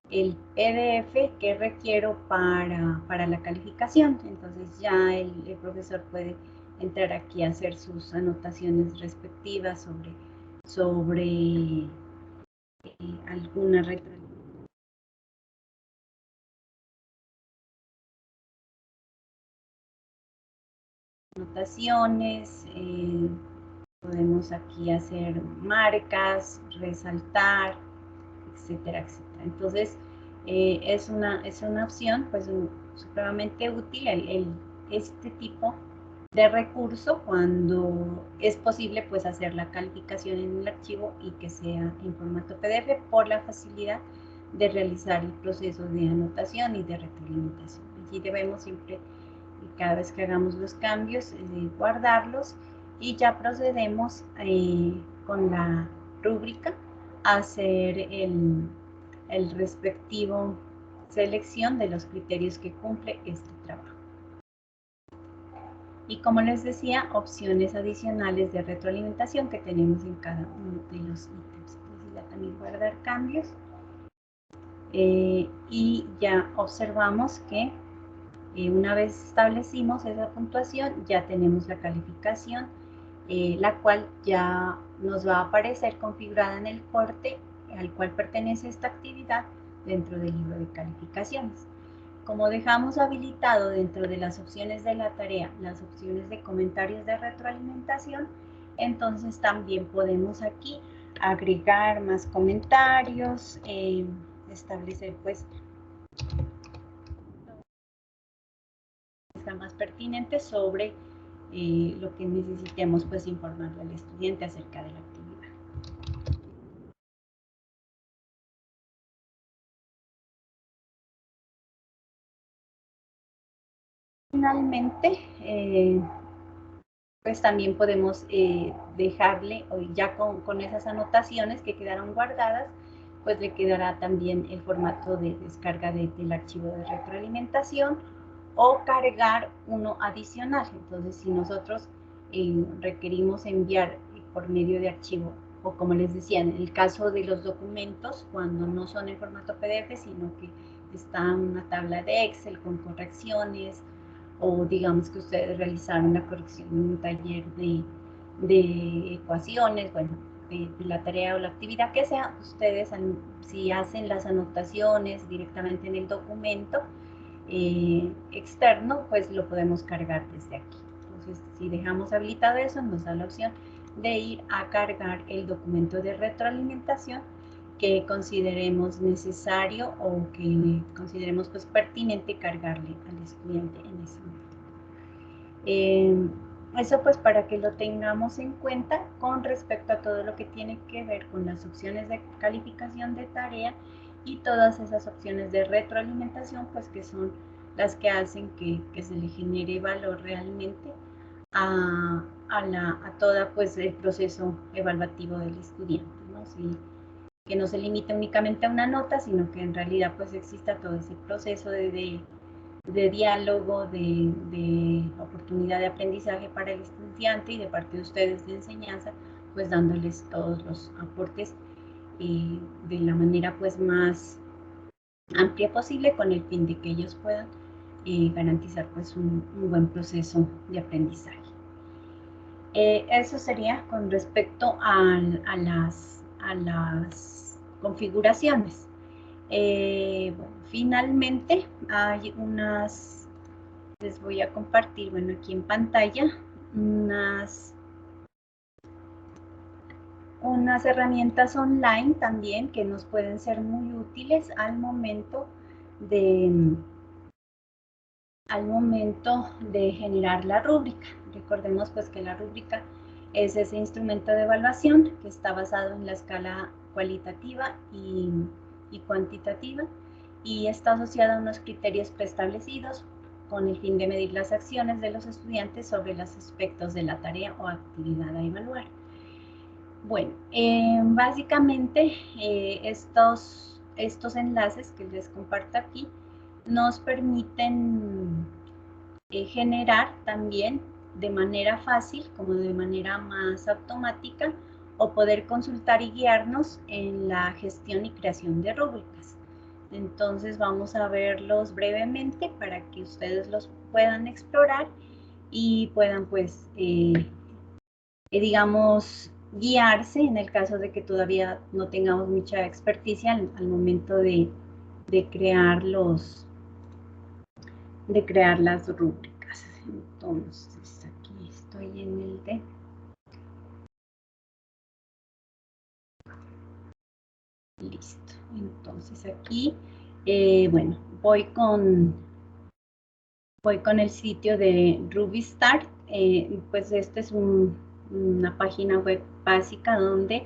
el PDF que requiero para la calificación. Entonces ya el profesor puede entrar aquí a hacer sus anotaciones respectivas sobre alguna anotaciones, podemos aquí hacer marcas, resaltar, etcétera, etcétera. Entonces, es una opción pues supremamente útil este tipo de recurso cuando es posible pues hacer la calificación en el archivo y que sea en formato PDF por la facilidad de realizar el proceso de anotación y de retroalimentación. Allí debemos siempre, cada vez que hagamos los cambios, guardarlos y ya procedemos con la rúbrica a hacer el respectivo selección de los criterios que cumple este trabajo. Y como les decía, opciones adicionales de retroalimentación que tenemos en cada uno de los ítems. Entonces ya también guardar cambios. Y ya observamos que una vez establecimos esa puntuación, ya tenemos la calificación, la cual ya nos va a aparecer configurada en el corte al cual pertenece esta actividad dentro del libro de calificaciones. Como dejamos habilitado dentro de las opciones de la tarea las opciones de comentarios de retroalimentación, entonces también podemos aquí agregar más comentarios, establecer pues más pertinente sobre lo que necesitemos pues informarle al estudiante acerca de la actividad. Finalmente, pues también podemos dejarle, ya con esas anotaciones que quedaron guardadas, pues le quedará también el formato de descarga del archivo de retroalimentación o cargar uno adicional. Entonces, si nosotros requerimos enviar por medio de archivo, o como les decía, en el caso de los documentos, cuando no son en formato PDF, sino que está en una tabla de Excel con correcciones, o digamos que ustedes realizaron la corrección en un taller de ecuaciones, bueno, de la tarea o la actividad que sea, ustedes si hacen las anotaciones directamente en el documento externo, pues lo podemos cargar desde aquí. Entonces, si dejamos habilitado eso, nos da la opción de ir a cargar el documento de retroalimentación que consideremos necesario o que consideremos pues pertinente cargarle al estudiante en ese momento. Eso pues para que lo tengamos en cuenta con respecto a todo lo que tiene que ver con las opciones de calificación de tarea y todas esas opciones de retroalimentación, pues que son las que hacen que se le genere valor realmente a todo pues el proceso evaluativo del estudiante, ¿no? Que no se limite únicamente a una nota, sino que en realidad pues exista todo ese proceso de diálogo, de oportunidad de aprendizaje para el estudiante y de parte de ustedes de enseñanza, pues dándoles todos los aportes de la manera pues más amplia posible con el fin de que ellos puedan garantizar pues un buen proceso de aprendizaje. Eso sería con respecto a las configuraciones. Bueno, finalmente hay les voy a compartir, bueno, aquí en pantalla, unas herramientas online también que nos pueden ser muy útiles al momento de generar la rúbrica. Recordemos pues que la rúbrica es ese instrumento de evaluación que está basado en la escala cualitativa y cuantitativa y está asociada a unos criterios preestablecidos con el fin de medir las acciones de los estudiantes sobre los aspectos de la tarea o actividad a evaluar. Bueno, básicamente estos enlaces que les comparto aquí nos permiten generar también de manera fácil como de manera más automática o poder consultar y guiarnos en la gestión y creación de rúbricas. Entonces vamos a verlos brevemente para que ustedes los puedan explorar y puedan pues digamos guiarse en el caso de que todavía no tengamos mucha experticia al momento de crear las rúbricas. Entonces aquí estoy en el de listo. Entonces aquí bueno, voy con el sitio de RubyStart. Pues esta es una página web básica donde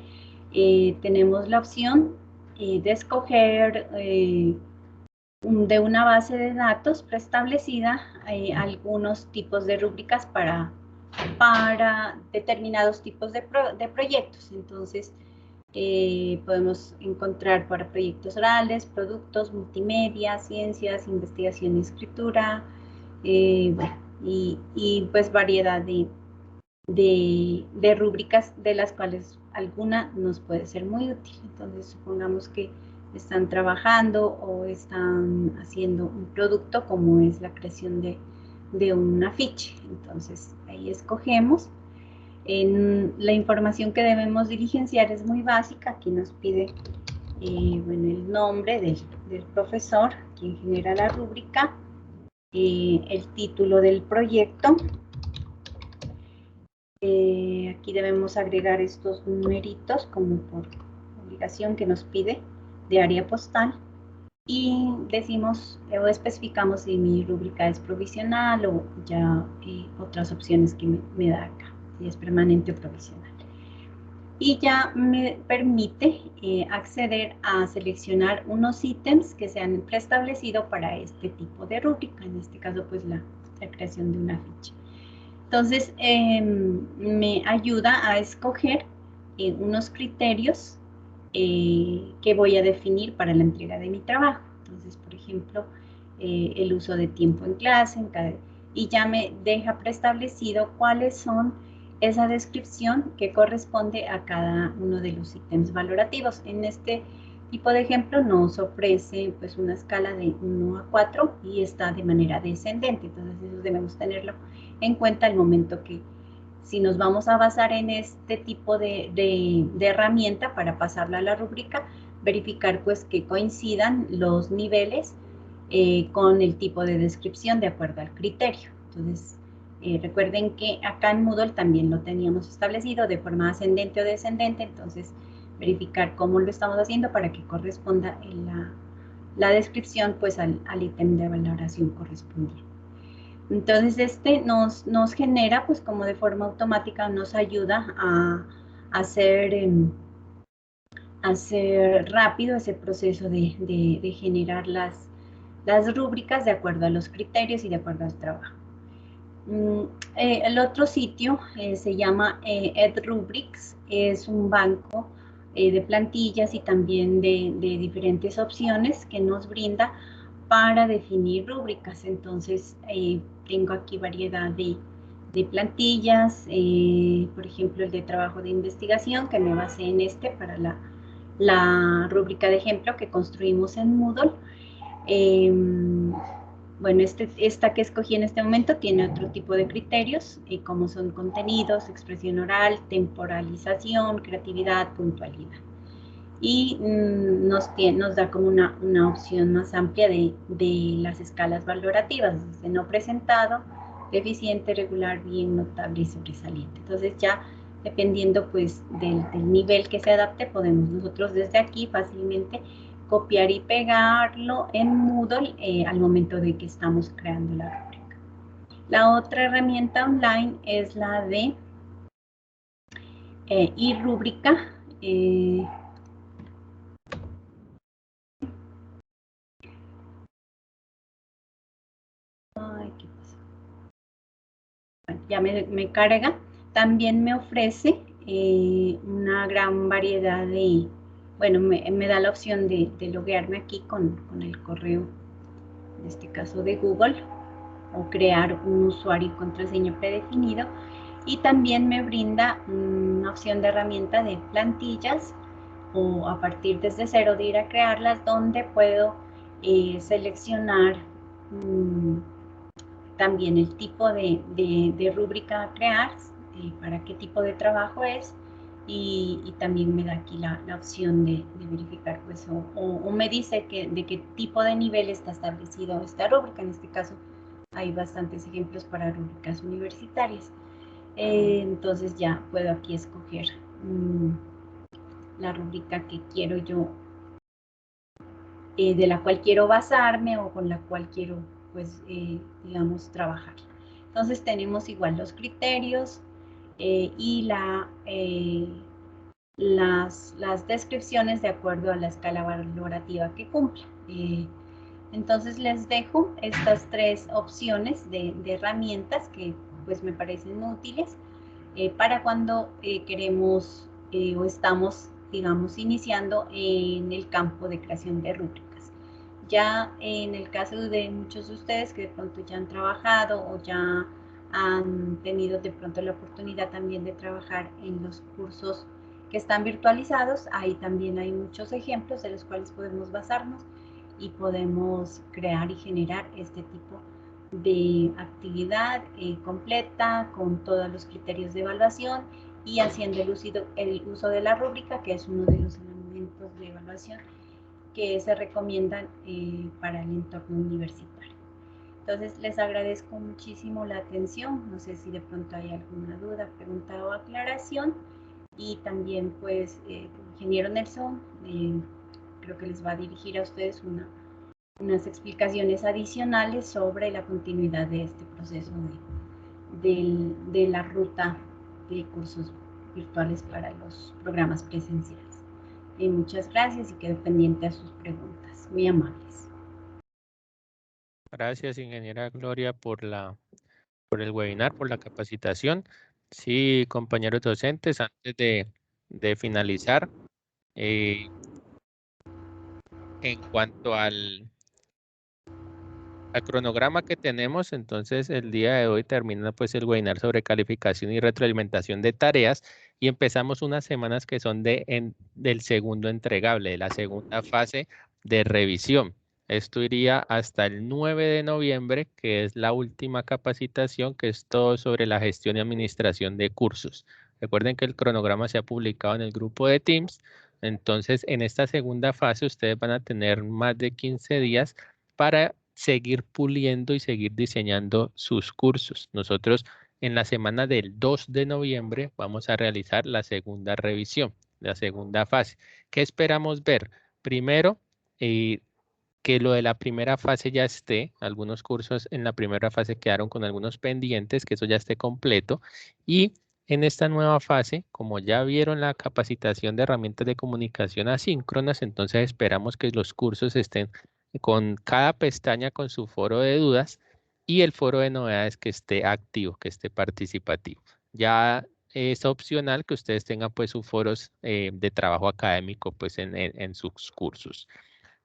tenemos la opción de escoger de una base de datos preestablecida algunos tipos de rúbricas para determinados tipos de proyectos. Entonces, podemos encontrar para proyectos orales, productos, multimedia, ciencias, investigación y escritura, bueno, y pues variedad de rúbricas de las cuales alguna nos puede ser muy útil. Entonces, supongamos que están trabajando o están haciendo un producto como es la creación de un afiche. Entonces, ahí escogemos. La información que debemos diligenciar es muy básica. Aquí nos pide bueno, el nombre del profesor, quien genera la rúbrica, el título del proyecto, Aquí debemos agregar estos numeritos como por obligación que nos pide de área postal. Y decimos o especificamos si mi rúbrica es provisional o ya otras opciones que me da acá, si es permanente o provisional. Y ya me permite acceder a seleccionar unos ítems que se han preestablecido para este tipo de rúbrica, en este caso pues la creación de una ficha. Entonces me ayuda a escoger unos criterios que voy a definir para la entrega de mi trabajo. Entonces, por ejemplo, el uso de tiempo en clase, y ya me deja preestablecido cuáles son esa descripción que corresponde a cada uno de los ítems valorativos. En este tipo de ejemplo nos ofrece pues una escala de 1 a 4 y está de manera descendente, entonces eso debemos tenerlo en cuenta al momento que si nos vamos a basar en este tipo de herramienta para pasarla a la rúbrica, verificar pues que coincidan los niveles con el tipo de descripción de acuerdo al criterio. Entonces, recuerden que acá en Moodle también lo teníamos establecido de forma ascendente o descendente, entonces verificar cómo lo estamos haciendo para que corresponda la descripción pues al ítem de valoración correspondiente. Entonces este nos genera pues como de forma automática, nos ayuda a hacer rápido ese proceso de generar las rúbricas de acuerdo a los criterios y de acuerdo al trabajo. El otro sitio se llama EdRubrics, es un banco de plantillas y también de diferentes opciones que nos brinda para definir rúbricas. Entonces, tengo aquí variedad de plantillas, por ejemplo, el de trabajo de investigación, que me basé en este para la rúbrica de ejemplo que construimos en Moodle. Bueno, esta que escogí en este momento tiene otro tipo de criterios, como son contenidos, expresión oral, temporalización, creatividad, puntualidad. Y nos da como una opción más amplia de las escalas valorativas, desde no presentado, deficiente, regular, bien, notable y sobresaliente. Entonces ya dependiendo pues del nivel que se adapte, podemos nosotros desde aquí fácilmente copiar y pegarlo en Moodle al momento de que estamos creando la rúbrica. La otra herramienta online es la de iRúbrica. Ay, ¿qué pasa? Ya me carga. También me ofrece una gran variedad de, bueno, me da la opción de loguearme aquí con el correo, en este caso de Google, o crear un usuario y contraseña predefinido. Y también me brinda una opción de herramienta de plantillas o a partir desde cero de ir a crearlas, donde puedo seleccionar también el tipo de rúbrica a crear, para qué tipo de trabajo es, y también me da aquí la opción de verificar, pues, o me dice de qué tipo de nivel está establecido esta rúbrica. En este caso hay bastantes ejemplos para rúbricas universitarias. Entonces ya puedo aquí escoger la rúbrica que quiero yo, de la cual quiero basarme o con la cual quiero, pues, digamos, trabajar. Entonces tenemos igual los criterios y las descripciones de acuerdo a la escala valorativa que cumpla. Entonces les dejo estas tres opciones de herramientas que pues me parecen útiles para cuando queremos o estamos, digamos, iniciando en el campo de creación de rúbricas. Ya en el caso de muchos de ustedes que de pronto ya han trabajado o ya han tenido de pronto la oportunidad también de trabajar en los cursos que están virtualizados, ahí también hay muchos ejemplos de los cuales podemos basarnos y podemos crear y generar este tipo de actividad completa con todos los criterios de evaluación y haciendo el uso de la rúbrica, que es uno de los elementos de evaluación que se recomiendan para el entorno universitario. Entonces les agradezco muchísimo la atención. No sé si de pronto hay alguna duda, pregunta o aclaración. Y también pues ingeniero Nelson, creo que les va a dirigir a ustedes unas explicaciones adicionales sobre la continuidad de este proceso de la ruta de cursos virtuales para los programas presenciales. Muchas gracias y quedo pendiente a sus preguntas. Muy amables. Gracias, ingeniera Gloria, por el webinar, por la capacitación. Sí, compañeros docentes, antes de finalizar, en cuanto al cronograma que tenemos, entonces el día de hoy termina pues el webinar sobre calificación y retroalimentación de tareas y empezamos unas semanas que son del segundo entregable, de la segunda fase de revisión. Esto iría hasta el 9 de noviembre, que es la última capacitación, que es todo sobre la gestión y administración de cursos. Recuerden que el cronograma se ha publicado en el grupo de Teams. Entonces, en esta segunda fase, ustedes van a tener más de 15 días para seguir puliendo y seguir diseñando sus cursos. Nosotros en la semana del 2 de noviembre vamos a realizar la segunda revisión, la segunda fase. ¿Qué esperamos ver? Primero, que lo de la primera fase ya esté, algunos cursos en la primera fase quedaron con algunos pendientes, que eso ya esté completo. Y en esta nueva fase, como ya vieron la capacitación de herramientas de comunicación asíncronas, entonces esperamos que los cursos estén con cada pestaña con su foro de dudas y el foro de novedades que esté activo, que esté participativo. Ya es opcional que ustedes tengan pues sus foros de trabajo académico pues en sus cursos.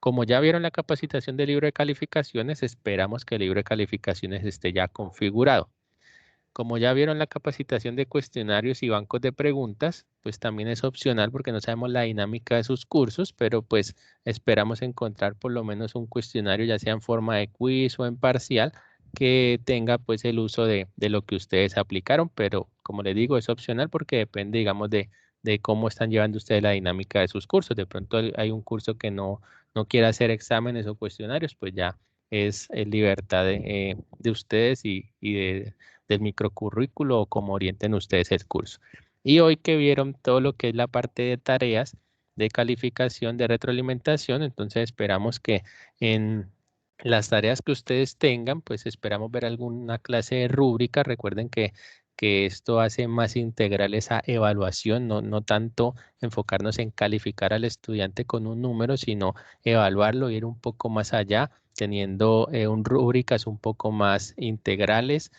Como ya vieron la capacitación del libro de calificaciones, esperamos que el libro de calificaciones esté ya configurado. Como ya vieron la capacitación de cuestionarios y bancos de preguntas, pues también es opcional porque no sabemos la dinámica de sus cursos, pero pues esperamos encontrar por lo menos un cuestionario, ya sea en forma de quiz o en parcial, que tenga pues el uso de lo que ustedes aplicaron, pero como les digo, es opcional porque depende, digamos, de cómo están llevando ustedes la dinámica de sus cursos. De pronto hay un curso que no quiere hacer exámenes o cuestionarios, pues ya es libertad de ustedes y del microcurrículo o cómo orienten ustedes el curso. Y hoy que vieron todo lo que es la parte de tareas, de calificación, de retroalimentación, entonces esperamos que en las tareas que ustedes tengan, pues esperamos ver alguna clase de rúbrica. Recuerden que esto hace más integral esa evaluación, no tanto enfocarnos en calificar al estudiante con un número, sino evaluarlo, ir un poco más allá, teniendo rúbricas un poco más integrales,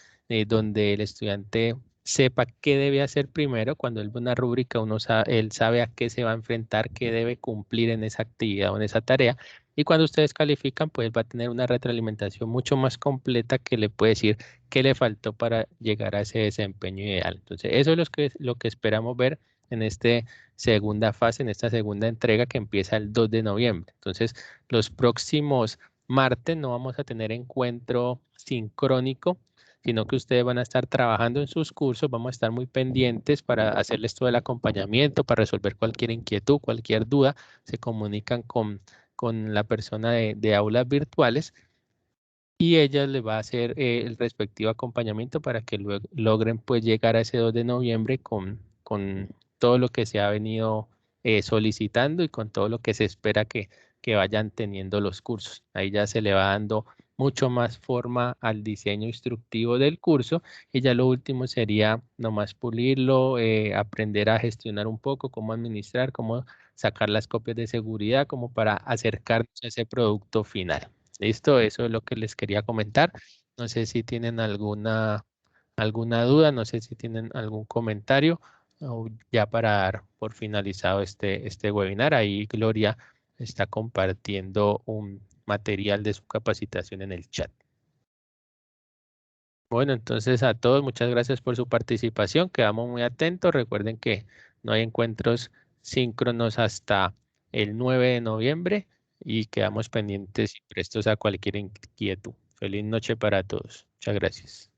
donde el estudiante sepa qué debe hacer primero. Cuando él ve una rúbrica, él sabe a qué se va a enfrentar, qué debe cumplir en esa actividad o en esa tarea. Y cuando ustedes califican, pues va a tener una retroalimentación mucho más completa que le puede decir qué le faltó para llegar a ese desempeño ideal. Entonces, eso es lo que esperamos ver en esta segunda fase, en esta segunda entrega que empieza el 2 de noviembre. Entonces, los próximos martes no vamos a tener encuentro sincrónico, sino que ustedes van a estar trabajando en sus cursos, vamos a estar muy pendientes para hacerles todo el acompañamiento, para resolver cualquier inquietud, cualquier duda, se comunican con la persona de aulas virtuales y ella les va a hacer el respectivo acompañamiento para que luego logren pues llegar a ese 2 de noviembre con todo lo que se ha venido solicitando y con todo lo que se espera que vayan teniendo los cursos. Ahí ya se le va dando mucho más forma al diseño instructivo del curso y ya lo último sería nomás pulirlo, aprender a gestionar un poco, cómo administrar, cómo sacar las copias de seguridad, como para acercarnos a ese producto final. Listo, eso es lo que les quería comentar. No sé si tienen alguna duda, no sé si tienen algún comentario o ya para dar por finalizado este webinar. Ahí Gloria está compartiendo un material de su capacitación en el chat. Bueno, entonces a todos muchas gracias por su participación. Quedamos muy atentos. Recuerden que no hay encuentros síncronos hasta el 9 de noviembre y quedamos pendientes y prestos a cualquier inquietud. Feliz noche para todos. Muchas gracias.